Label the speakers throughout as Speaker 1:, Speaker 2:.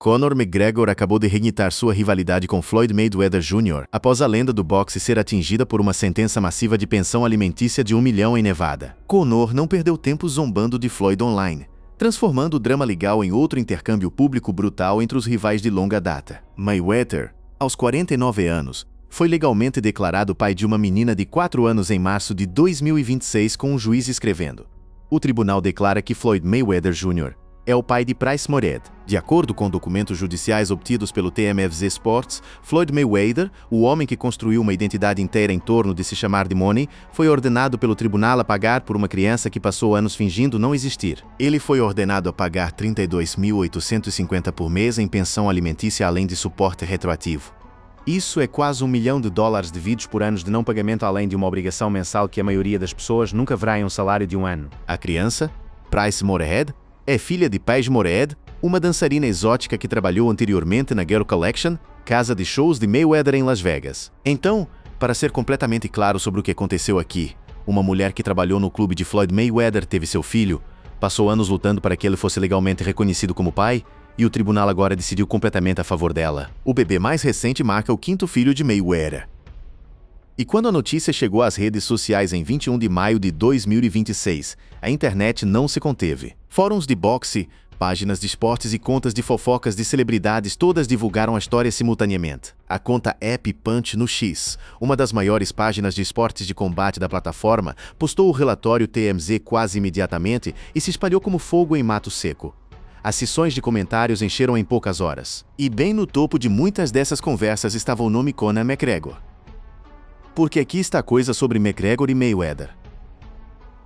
Speaker 1: Conor McGregor acabou de reeditar sua rivalidade com Floyd Mayweather Jr. após a lenda do boxe ser atingida por uma sentença massiva de pensão alimentícia de 1 milhão em Nevada. Conor não perdeu tempo zombando de Floyd online, transformando o drama legal em outro intercâmbio público brutal entre os rivais de longa data. Mayweather, aos 49 anos, foi legalmente declarado pai de uma menina de 4 anos em março de 2026 com um juiz escrevendo: o tribunal declara que Floyd Mayweather Jr. é o pai de Price Morehead. De acordo com documentos judiciais obtidos pelo TMZ Sports, Floyd Mayweather, o homem que construiu uma identidade inteira em torno de se chamar de Money, foi ordenado pelo tribunal a pagar por uma criança que passou anos fingindo não existir. Ele foi ordenado a pagar $32.850 por mês em pensão alimentícia além de suporte retroativo. Isso é quase $1 milhão devidos por anos de não pagamento, além de uma obrigação mensal que a maioria das pessoas nunca verá em um salário de um ano. A criança, Price Morehead, é filha de Paige Morehead, uma dançarina exótica que trabalhou anteriormente na Girl Collection, casa de shows de Mayweather em Las Vegas. Então, para ser completamente claro sobre o que aconteceu aqui, uma mulher que trabalhou no clube de Floyd Mayweather teve seu filho, passou anos lutando para que ele fosse legalmente reconhecido como pai, e o tribunal agora decidiu completamente a favor dela. O bebê mais recente marca o 5º filho de Mayweather. E quando a notícia chegou às redes sociais em 21 de maio de 2026, a internet não se conteve. Fóruns de boxe, páginas de esportes e contas de fofocas de celebridades todas divulgaram a história simultaneamente. A conta App Punch no X, uma das maiores páginas de esportes de combate da plataforma, postou o relatório TMZ quase imediatamente e se espalhou como fogo em mato seco. As sessões de comentários encheram em poucas horas. E bem no topo de muitas dessas conversas estava o nome Conor McGregor. Porque aqui está coisa sobre McGregor e Mayweather.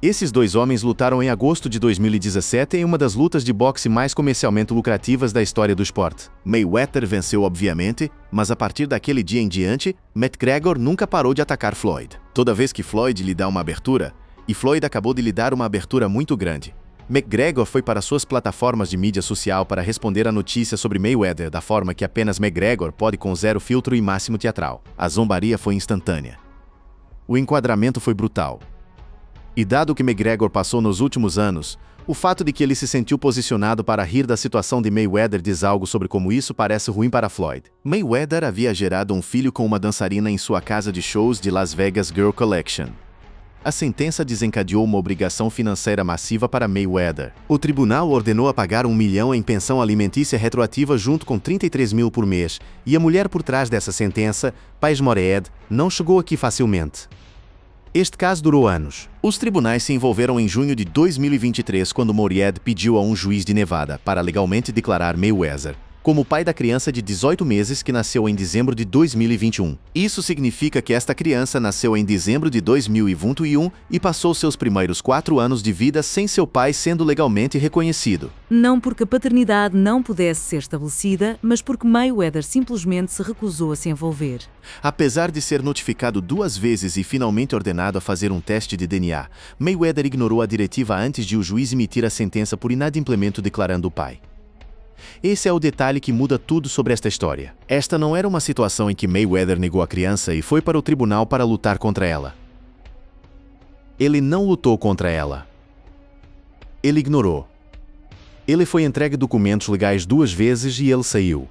Speaker 1: Esses dois homens lutaram em agosto de 2017 em uma das lutas de boxe mais comercialmente lucrativas da história do esporte. Mayweather venceu obviamente, mas a partir daquele dia em diante, McGregor nunca parou de atacar Floyd. Toda vez que Floyd lhe dá uma abertura, e Floyd acabou de lhe dar uma abertura muito grande, McGregor foi para suas plataformas de mídia social para responder a notícia sobre Mayweather da forma que apenas McGregor pode, com zero filtro e máximo teatral. A zombaria foi instantânea. O enquadramento foi brutal. E dado que McGregor passou nos últimos anos, o fato de que ele se sentiu posicionado para rir da situação de Mayweather diz algo sobre como isso parece ruim para Floyd. Mayweather havia gerado um filho com uma dançarina em sua casa de shows de Las Vegas Girl Collection. A sentença desencadeou uma obrigação financeira massiva para Mayweather. O tribunal ordenou a pagar 1 milhão em pensão alimentícia retroativa junto com 33 mil por mês, e a mulher por trás dessa sentença, Paige Morehead, não chegou aqui facilmente. Este caso durou anos. Os tribunais se envolveram em junho de 2023 quando Morehead pediu a um juiz de Nevada para legalmente declarar Mayweather como pai da criança de 18 meses que nasceu em dezembro de 2021. Isso significa que esta criança nasceu em dezembro de 2021 e passou seus primeiros 4 anos de vida sem seu pai sendo legalmente reconhecido.
Speaker 2: Não porque a paternidade não pudesse ser estabelecida, mas porque Mayweather simplesmente se recusou a se envolver.
Speaker 1: Apesar de ser notificado 2 vezes e finalmente ordenado a fazer um teste de DNA, Mayweather ignorou a diretiva antes de o juiz emitir a sentença por inadimplemento declarando o pai. Esse é o detalhe que muda tudo sobre esta história. Esta não era uma situação em que Mayweather negou a criança e foi para o tribunal para lutar contra ela. Ele não lutou contra ela. Ele ignorou. Ele foi entregue documentos legais 2 vezes e ele saiu.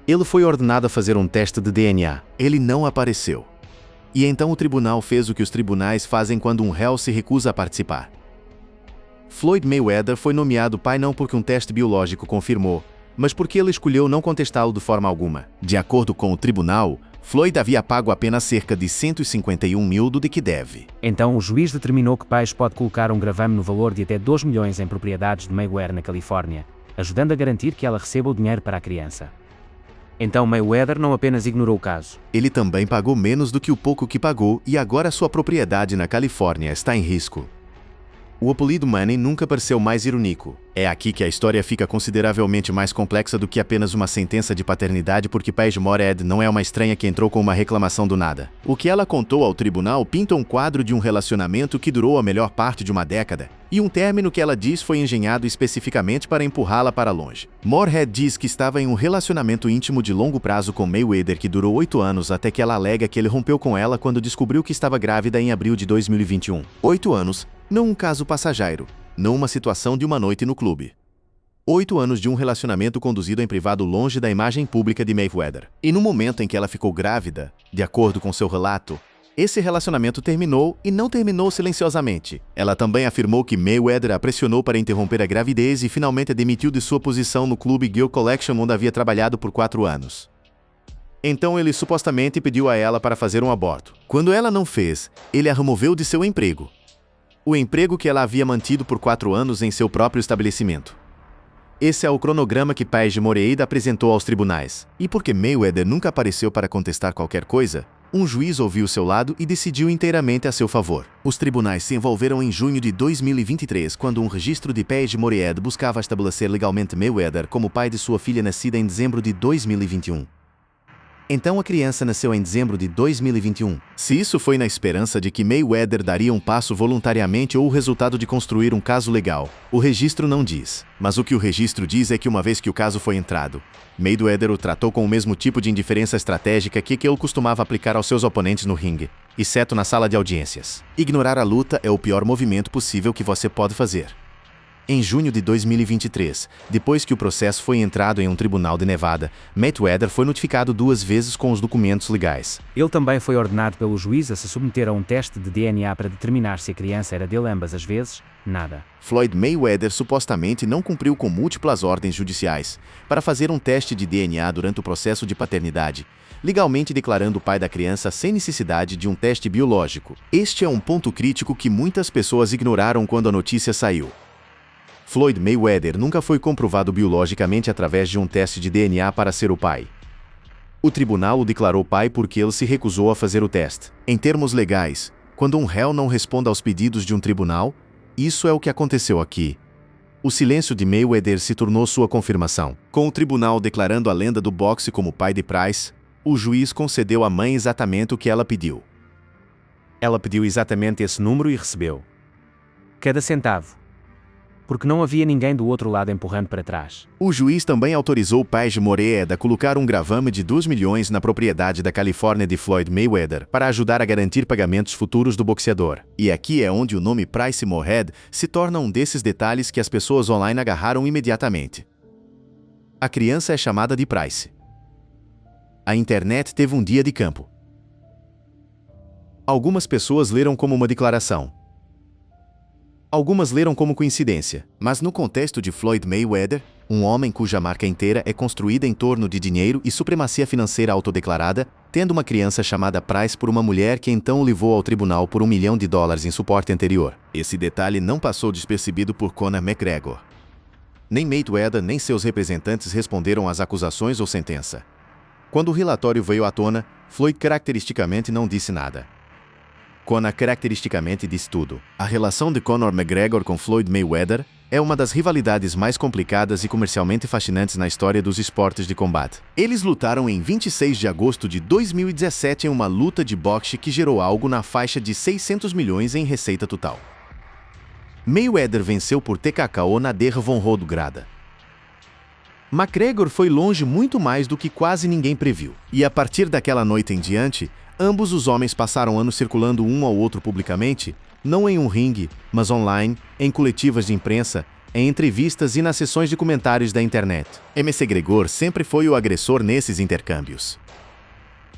Speaker 1: Ele foi ordenado a fazer um teste de DNA. Ele não apareceu. E então o tribunal fez o que os tribunais fazem quando um réu se recusa a participar. Floyd Mayweather foi nomeado pai não porque um teste biológico confirmou, mas porque ele escolheu não contestá-lo de forma alguma. De acordo com o tribunal, Floyd havia pago apenas cerca de 151 mil do que deve.
Speaker 3: Então o juiz determinou que Paige pode colocar um gravame no valor de até 2 milhões em propriedades de Mayweather na Califórnia, ajudando a garantir que ela receba o dinheiro para a criança. Então Mayweather não apenas ignorou o caso.
Speaker 1: Ele também pagou menos do que o pouco que pagou e agora sua propriedade na Califórnia está em risco. O apelido Money nunca pareceu mais irônico. É aqui que a história fica consideravelmente mais complexa do que apenas uma sentença de paternidade, porque Paige Morehead não é uma estranha que entrou com uma reclamação do nada. O que ela contou ao tribunal pinta um quadro de um relacionamento que durou a melhor parte de uma década, e um término que ela diz foi engenhado especificamente para empurrá-la para longe. Morehead diz que estava em um relacionamento íntimo de longo prazo com Mayweather que durou 8 anos até que ela alega que ele rompeu com ela quando descobriu que estava grávida em abril de 2021. 8 anos, não um caso passageiro, não uma situação de uma noite no clube. 8 anos de um relacionamento conduzido em privado longe da imagem pública de Mayweather. E no momento em que ela ficou grávida, de acordo com seu relato, esse relacionamento terminou e não terminou silenciosamente. Ela também afirmou que Mayweather a pressionou para interromper a gravidez e finalmente a demitiu de sua posição no clube Gill Collection, onde havia trabalhado por 4 anos. Então ele supostamente pediu a ela para fazer um aborto. Quando ela não fez, ele a removeu de seu emprego. O emprego que ela havia mantido por 4 anos em seu próprio estabelecimento. Esse é o cronograma que Paige Morhaime apresentou aos tribunais. E porque Mayweather nunca apareceu para contestar qualquer coisa, um juiz ouviu seu lado e decidiu inteiramente a seu favor. Os tribunais se envolveram em junho de 2023, quando um registro de Paige Morhaime buscava estabelecer legalmente Mayweather como pai de sua filha nascida em dezembro de 2021. Então a criança nasceu em dezembro de 2021. Se isso foi na esperança de que Mayweather daria um passo voluntariamente ou o resultado de construir um caso legal, o registro não diz. Mas o que o registro diz é que uma vez que o caso foi entrado, Mayweather o tratou com o mesmo tipo de indiferença estratégica que ele costumava aplicar aos seus oponentes no ringue, exceto na sala de audiências. Ignorar a luta é o pior movimento possível que você pode fazer. Em junho de 2023, depois que o processo foi entrado em um tribunal de Nevada, Mayweather foi notificado 2 vezes com os documentos legais.
Speaker 3: Ele também foi ordenado pelo juiz a se submeter a um teste de DNA para determinar se a criança era dele ambas as vezes. Nada.
Speaker 1: Floyd Mayweather supostamente não cumpriu com múltiplas ordens judiciais para fazer um teste de DNA durante o processo de paternidade, legalmente declarando o pai da criança sem necessidade de um teste biológico. Este é um ponto crítico que muitas pessoas ignoraram quando a notícia saiu. Floyd Mayweather nunca foi comprovado biologicamente através de um teste de DNA para ser o pai. O tribunal o declarou pai porque ele se recusou a fazer o teste. Em termos legais, quando um réu não responde aos pedidos de um tribunal, isso é o que aconteceu aqui. O silêncio de Mayweather se tornou sua confirmação. Com o tribunal declarando a lenda do boxe como pai de Price, o juiz concedeu à mãe exatamente o que ela pediu.
Speaker 3: Ela pediu exatamente esse número e recebeu. Cada centavo. Porque não havia ninguém do outro lado empurrando para trás.
Speaker 1: O juiz também autorizou Paige Morhaime a colocar um gravame de 2 milhões na propriedade da Califórnia de Floyd Mayweather para ajudar a garantir pagamentos futuros do boxeador. E aqui é onde o nome Price Morhaime se torna um desses detalhes que as pessoas online agarraram imediatamente. A criança é chamada de Price. A internet teve um dia de campo. Algumas pessoas leram como uma declaração. Algumas leram como coincidência, mas no contexto de Floyd Mayweather, um homem cuja marca inteira é construída em torno de dinheiro e supremacia financeira autodeclarada, tendo uma criança chamada Price por uma mulher que então o levou ao tribunal por $1 milhão em suporte anterior. Esse detalhe não passou despercebido por Conor McGregor. Nem Mayweather nem seus representantes responderam às acusações ou sentença. Quando o relatório veio à tona, Floyd caracteristicamente não disse nada. Conor caracteristicamente disse tudo. A relação de Conor McGregor com Floyd Mayweather é uma das rivalidades mais complicadas e comercialmente fascinantes na história dos esportes de combate. Eles lutaram em 26 de agosto de 2017 em uma luta de boxe que gerou algo na faixa de 600 milhões em receita total. Mayweather venceu por TKO na Derra von Rodograda. McGregor foi longe muito mais do que quase ninguém previu. E a partir daquela noite em diante, ambos os homens passaram anos circulando um ao outro publicamente, não em um ringue, mas online, em coletivas de imprensa, em entrevistas e nas sessões de comentários da internet. McGregor sempre foi o agressor nesses intercâmbios.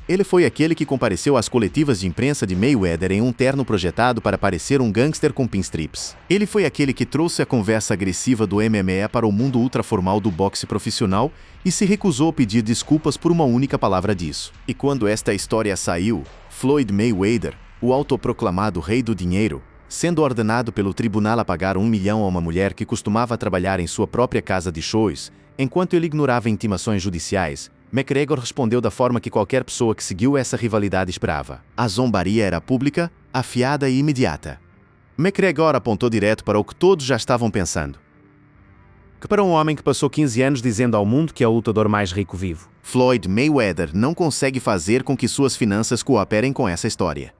Speaker 1: Ele foi aquele que compareceu às coletivas de imprensa de Mayweather em um terno projetado para parecer um gangster com pinstrips. Ele foi aquele que trouxe a conversa agressiva do MMA para o mundo ultraformal do boxe profissional e se recusou a pedir desculpas por uma única palavra disso. E quando esta história saiu, Floyd Mayweather, o autoproclamado rei do dinheiro, sendo ordenado pelo tribunal a pagar $1 milhão a uma mulher que costumava trabalhar em sua própria casa de shows, enquanto ele ignorava intimações judiciais, McGregor respondeu da forma que qualquer pessoa que seguiu essa rivalidade esperava. A zombaria era pública, afiada e imediata. McGregor apontou direto para o que todos já estavam pensando. Que para um homem que passou 15 anos dizendo ao mundo que é o lutador mais rico vivo, Floyd Mayweather não consegue fazer com que suas finanças cooperem com essa história.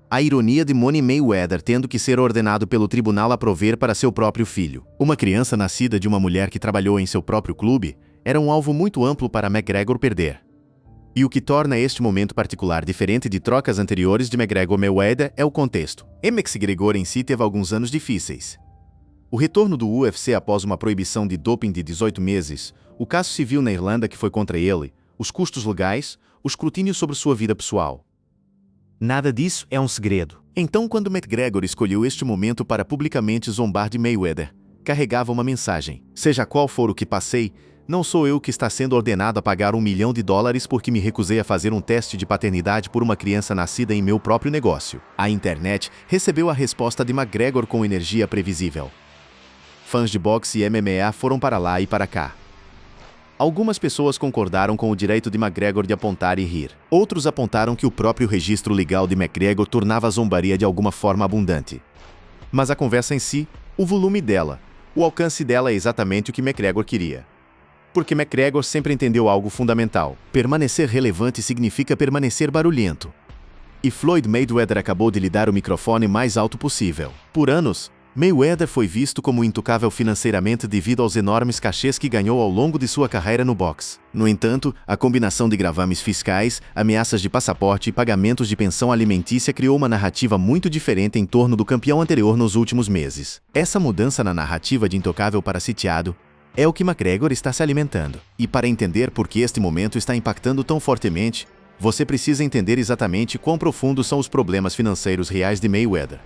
Speaker 1: A ironia de Money Mayweather tendo que ser ordenado pelo tribunal a prover para seu próprio filho. Uma criança nascida de uma mulher que trabalhou em seu próprio clube era um alvo muito amplo para McGregor perder. E o que torna este momento particular diferente de trocas anteriores de McGregor-Mayweather é o contexto. McGregor em si teve alguns anos difíceis. O retorno do UFC após uma proibição de doping de 18 meses, o caso civil na Irlanda que foi contra ele, os custos legais, o escrutínio sobre sua vida pessoal. Nada disso é um segredo. Então, quando McGregor escolheu este momento para publicamente zombar de Mayweather, carregava uma mensagem. Seja qual for o que passei, não sou eu que está sendo ordenado a pagar $1 milhão porque me recusei a fazer um teste de paternidade por uma criança nascida em meu próprio negócio. A internet recebeu a resposta de McGregor com energia previsível. Fãs de boxe e MMA foram para lá e para cá. Algumas pessoas concordaram com o direito de McGregor de apontar e rir. Outros apontaram que o próprio registro legal de McGregor tornava a zombaria de alguma forma abundante. Mas a conversa em si, o volume dela, o alcance dela é exatamente o que McGregor queria. Porque McGregor sempre entendeu algo fundamental. Permanecer relevante significa permanecer barulhento. E Floyd Mayweather acabou de lhe dar o microfone mais alto possível. Por anos, Mayweather foi visto como intocável financeiramente devido aos enormes cachês que ganhou ao longo de sua carreira no boxe. No entanto, a combinação de gravames fiscais, ameaças de passaporte e pagamentos de pensão alimentícia criou uma narrativa muito diferente em torno do campeão anterior nos últimos meses. Essa mudança na narrativa de intocável para sitiado é o que McGregor está se alimentando. E para entender por que este momento está impactando tão fortemente, você precisa entender exatamente quão profundos são os problemas financeiros reais de Mayweather.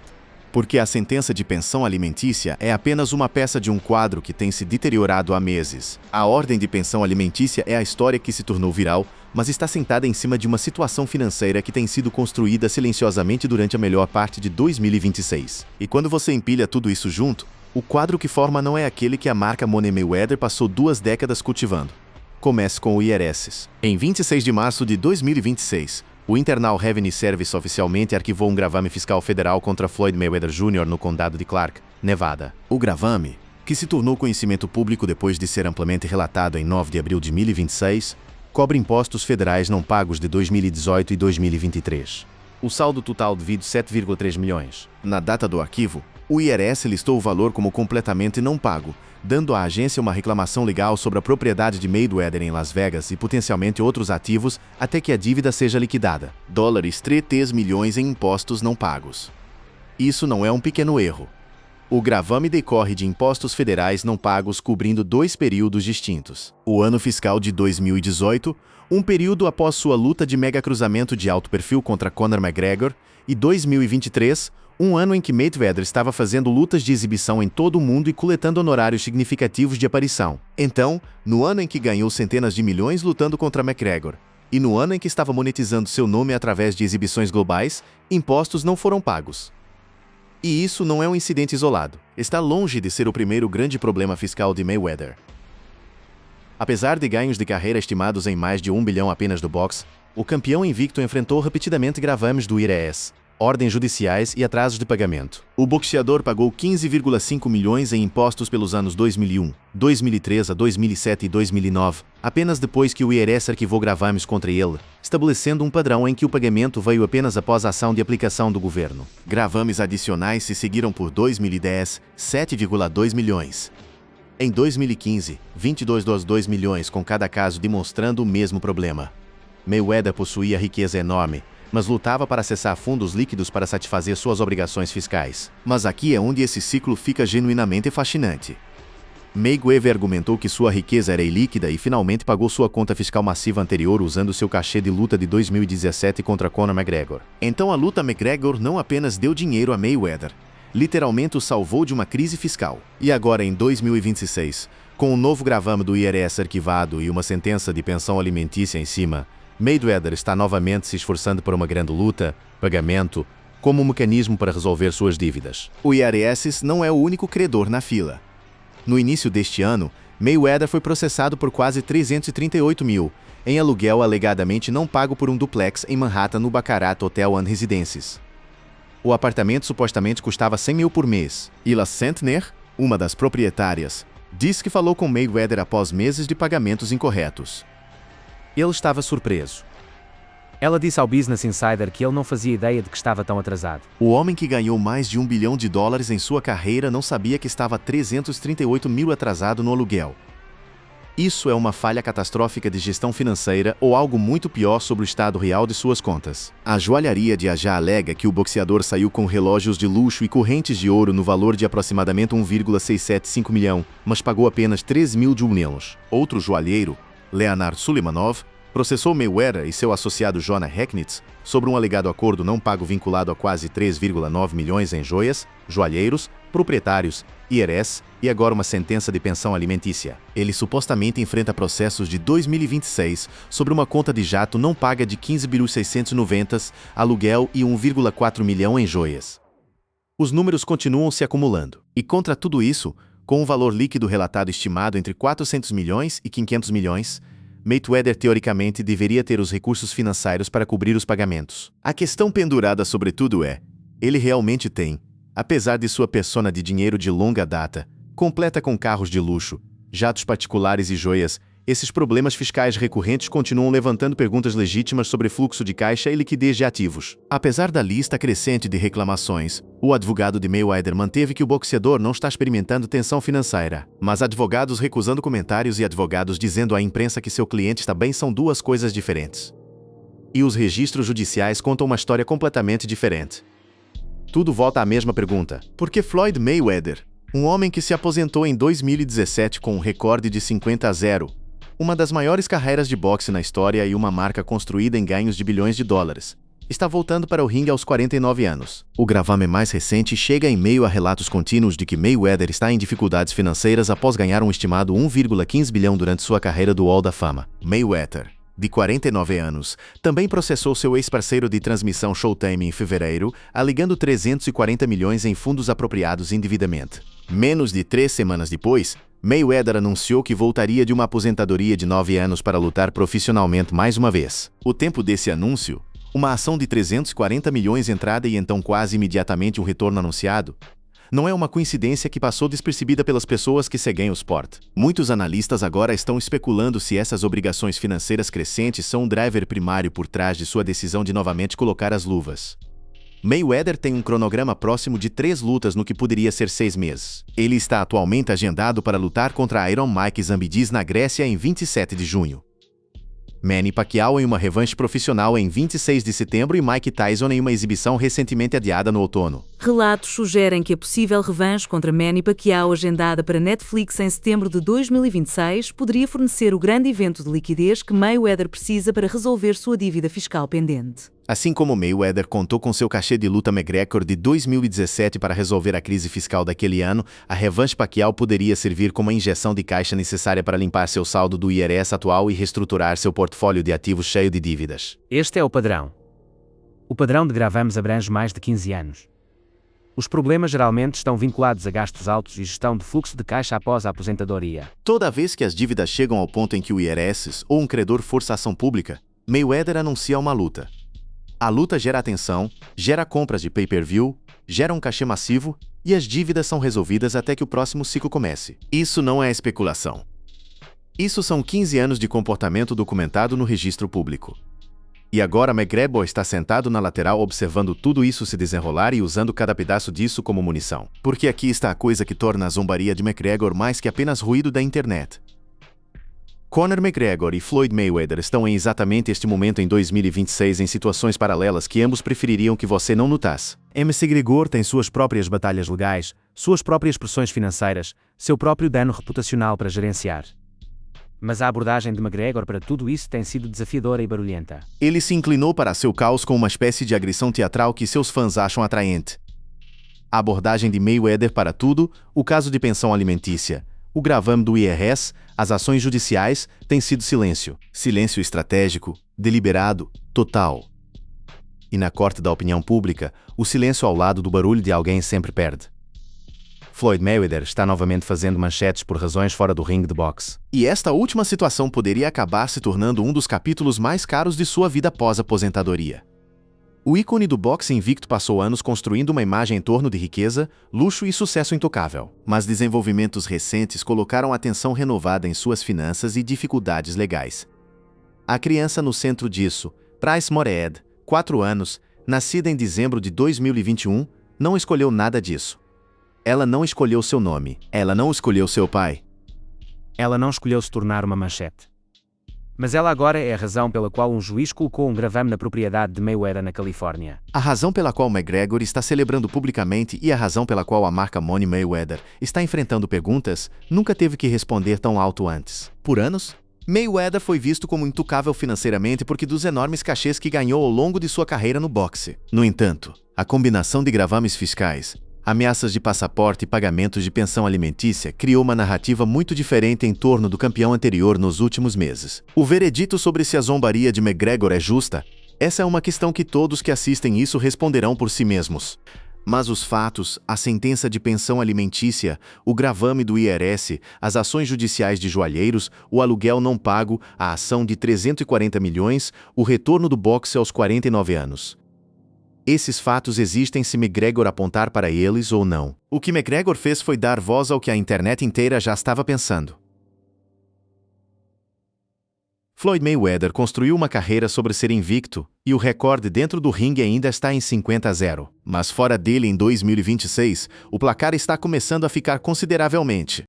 Speaker 1: Porque a sentença de pensão alimentícia é apenas uma peça de um quadro que tem se deteriorado há meses. A ordem de pensão alimentícia é a história que se tornou viral, mas está sentada em cima de uma situação financeira que tem sido construída silenciosamente durante a melhor parte de 2026. E quando você empilha tudo isso junto, o quadro que forma não é aquele que a marca Money Mayweather passou 2 décadas cultivando. Comece com o IRS. Em 26 de março de 2026, o Internal Revenue Service oficialmente arquivou um gravame fiscal federal contra Floyd Mayweather Jr. no condado de Clark, Nevada. O gravame, que se tornou conhecimento público depois de ser amplamente relatado em 9 de abril de 2026, cobre impostos federais não pagos de 2018 e 2023. O saldo total divide 7,3 milhões. Na data do arquivo, o IRS listou o valor como completamente não pago, dando à agência uma reclamação legal sobre a propriedade de Mayweather em Las Vegas e potencialmente outros ativos até que a dívida seja liquidada. $3 milhões em impostos não pagos. Isso não é um pequeno erro. O gravame decorre de impostos federais não pagos cobrindo 2 períodos distintos. O ano fiscal de 2018, um período após sua luta de mega cruzamento de alto perfil contra Conor McGregor, e 2023, um ano em que Mayweather estava fazendo lutas de exibição em todo o mundo e coletando honorários significativos de aparição. Então, no ano em que ganhou centenas de milhões lutando contra McGregor, e no ano em que estava monetizando seu nome através de exibições globais, impostos não foram pagos. E isso não é um incidente isolado. Está longe de ser o primeiro grande problema fiscal de Mayweather. Apesar de ganhos de carreira estimados em mais de $1 bilhão apenas do boxe, o campeão invicto enfrentou repetidamente gravames do IRS, ordens judiciais e atrasos de pagamento. O boxeador pagou 15,5 milhões em impostos pelos anos 2001, 2003 a 2007 e 2009, apenas depois que o IRS arquivou gravames contra ele, estabelecendo um padrão em que o pagamento veio apenas após a ação de aplicação do governo. Gravames adicionais se seguiram por 2010, 7,2 milhões. Em 2015, 22,2 milhões com cada caso demonstrando o mesmo problema. Mayweather possuía riqueza enorme, mas lutava para acessar fundos líquidos para satisfazer suas obrigações fiscais. Mas aqui é onde esse ciclo fica genuinamente fascinante. Mayweather argumentou que sua riqueza era ilíquida e finalmente pagou sua conta fiscal massiva anterior usando seu cachê de luta de 2017 contra Conor McGregor. Então a luta McGregor não apenas deu dinheiro a Mayweather, literalmente o salvou de uma crise fiscal. E agora em 2026, com um novo gravame do IRS arquivado e uma sentença de pensão alimentícia em cima, Mayweather está novamente se esforçando por uma grande luta, pagamento, como um mecanismo para resolver suas dívidas. O IRS não é o único credor na fila. No início deste ano, Mayweather foi processado por quase 338 mil, em aluguel alegadamente não pago por um duplex em Manhattan no Baccarat Hotel and Residences. O apartamento supostamente custava 100 mil por mês. Ila Sentner, uma das proprietárias, disse que falou com Mayweather após meses de pagamentos incorretos.
Speaker 3: Ele estava surpreso. Ela disse ao Business Insider que ele não fazia ideia de que estava tão atrasado.
Speaker 1: O homem que ganhou mais de $1 bilhão em sua carreira não sabia que estava 338 mil atrasado no aluguel. Isso é uma falha catastrófica de gestão financeira ou algo muito pior sobre o estado real de suas contas. A joalharia de Aja alega que o boxeador saiu com relógios de luxo e correntes de ouro no valor de aproximadamente 1,675 milhão, mas pagou apenas 3 mil junelos. Outro joalheiro, Leonard Suleimanov, processou Mayweather e seu associado Jonah Hecknitz sobre um alegado acordo não pago vinculado a quase 3,9 milhões em joias, joalheiros, proprietários, IRS e agora uma sentença de pensão alimentícia. Ele supostamente enfrenta processos de 2026 sobre uma conta de jato não paga de 15.690, aluguel e 1,4 milhão em joias. Os números continuam se acumulando. E contra tudo isso, com um valor líquido relatado estimado entre 400 milhões e 500 milhões, Mayweather teoricamente deveria ter os recursos financeiros para cobrir os pagamentos. A questão pendurada sobretudo é, ele realmente tem, apesar de sua persona de dinheiro de longa data, completa com carros de luxo, jatos particulares e joias, esses problemas fiscais recorrentes continuam levantando perguntas legítimas sobre fluxo de caixa e liquidez de ativos. Apesar da lista crescente de reclamações, o advogado de Mayweather manteve que o boxeador não está experimentando tensão financeira. Mas advogados recusando comentários e advogados dizendo à imprensa que seu cliente está bem são duas coisas diferentes. E os registros judiciais contam uma história completamente diferente. Tudo volta à mesma pergunta. Por que Floyd Mayweather, um homem que se aposentou em 2017 com um recorde de 50-0, uma das maiores carreiras de boxe na história e uma marca construída em ganhos de bilhões de dólares, está voltando para o ringue aos 49 anos. O gravame mais recente chega em meio a relatos contínuos de que Mayweather está em dificuldades financeiras após ganhar um estimado 1,15 bilhão durante sua carreira do Hall da Fama. Mayweather, de 49 anos, também processou seu ex-parceiro de transmissão Showtime em fevereiro, alegando 340 milhões em fundos apropriados indevidamente. Menos de 3 semanas depois, Mayweather anunciou que voltaria de uma aposentadoria de 9 anos para lutar profissionalmente mais uma vez. O tempo desse anúncio, uma ação de 340 milhões entrada e então quase imediatamente um retorno anunciado, não é uma coincidência que passou despercebida pelas pessoas que seguem o esporte. Muitos analistas agora estão especulando se essas obrigações financeiras crescentes são um driver primário por trás de sua decisão de novamente colocar as luvas. Mayweather tem um cronograma próximo de 3 lutas no que poderia ser 6 meses. Ele está atualmente agendado para lutar contra Iron Mike Zambidis na Grécia em 27 de junho. Manny Pacquiao em uma revanche profissional em 26 de setembro e Mike Tyson em uma exibição recentemente adiada no outono.
Speaker 2: Relatos sugerem que a possível revanche contra Manny Pacquiao, agendada para Netflix em setembro de 2026, poderia fornecer o grande evento de liquidez que Mayweather precisa para resolver sua dívida fiscal pendente.
Speaker 1: Assim como Mayweather contou com seu cachê de luta McGregor de 2017 para resolver a crise fiscal daquele ano, a revanche Pacquiao poderia servir como a injeção de caixa necessária para limpar seu saldo do IRS atual e reestruturar seu portfólio de ativos cheio de dívidas.
Speaker 3: Este é o padrão. O padrão de gravames abrange mais de 15 anos. Os problemas geralmente estão vinculados a gastos altos e gestão de fluxo de caixa após a aposentadoria.
Speaker 1: Toda vez que as dívidas chegam ao ponto em que o IRS ou um credor força ação pública, Mayweather anuncia uma luta. A luta gera atenção, gera compras de pay-per-view, gera um cachê massivo e as dívidas são resolvidas até que o próximo ciclo comece. Isso não é especulação. Isso são 15 anos de comportamento documentado no registro público. E agora McGregor está sentado na lateral observando tudo isso se desenrolar e usando cada pedaço disso como munição. Porque aqui está a coisa que torna a zombaria de McGregor mais que apenas ruído da internet. Conor McGregor e Floyd Mayweather estão em exatamente este momento em 2026 em situações paralelas que ambos prefeririam que você não notasse. McGregor tem suas próprias batalhas legais, suas próprias pressões financeiras, seu próprio dano reputacional para gerenciar. Mas a abordagem de McGregor para tudo isso tem sido desafiadora e barulhenta. Ele se inclinou para seu caos com uma espécie de agressão teatral que seus fãs acham atraente. A abordagem de Mayweather para tudo, o caso de pensão alimentícia, o gravame do IRS, as ações judiciais, tem sido silêncio. Silêncio estratégico, deliberado, total. E na corte da opinião pública, o silêncio ao lado do barulho de alguém sempre perde. Floyd Mayweather está novamente fazendo manchetes por razões fora do ringue de boxe. E esta última situação poderia acabar se tornando um dos capítulos mais caros de sua vida pós-aposentadoria. O ícone do boxe invicto passou anos construindo uma imagem em torno de riqueza, luxo e sucesso intocável. Mas desenvolvimentos recentes colocaram atenção renovada em suas finanças e dificuldades legais. A criança no centro disso, Price Morehead, 4 anos, nascida em dezembro de 2021, não escolheu nada disso. Ela não escolheu seu nome. Ela não escolheu seu pai.
Speaker 3: Ela não escolheu se tornar uma manchete. Mas ela agora é a razão pela qual um juiz colocou um gravame na propriedade de Mayweather na Califórnia.
Speaker 1: A razão pela qual McGregor está celebrando publicamente e a razão pela qual a marca Money Mayweather está enfrentando perguntas nunca teve que responder tão alto antes. Por anos, Mayweather foi visto como intocável financeiramente porque dos enormes cachês que ganhou ao longo de sua carreira no boxe. No entanto, a combinação de gravames fiscais, ameaças de passaporte e pagamentos de pensão alimentícia criou uma narrativa muito diferente em torno do campeão anterior nos últimos meses. O veredito sobre se a zombaria de McGregor é justa, essa é uma questão que todos que assistem isso responderão por si mesmos. Mas os fatos, a sentença de pensão alimentícia, o gravame do IRS, as ações judiciais de joalheiros, o aluguel não pago, a ação de 340 milhões, o retorno do boxe aos 49 anos. Esses fatos existem se McGregor apontar para eles ou não. O que McGregor fez foi dar voz ao que a internet inteira já estava pensando. Floyd Mayweather construiu uma carreira sobre ser invicto, e o recorde dentro do ringue ainda está em 50-0. Mas fora dele em 2026, o placar está começando a ficar consideravelmente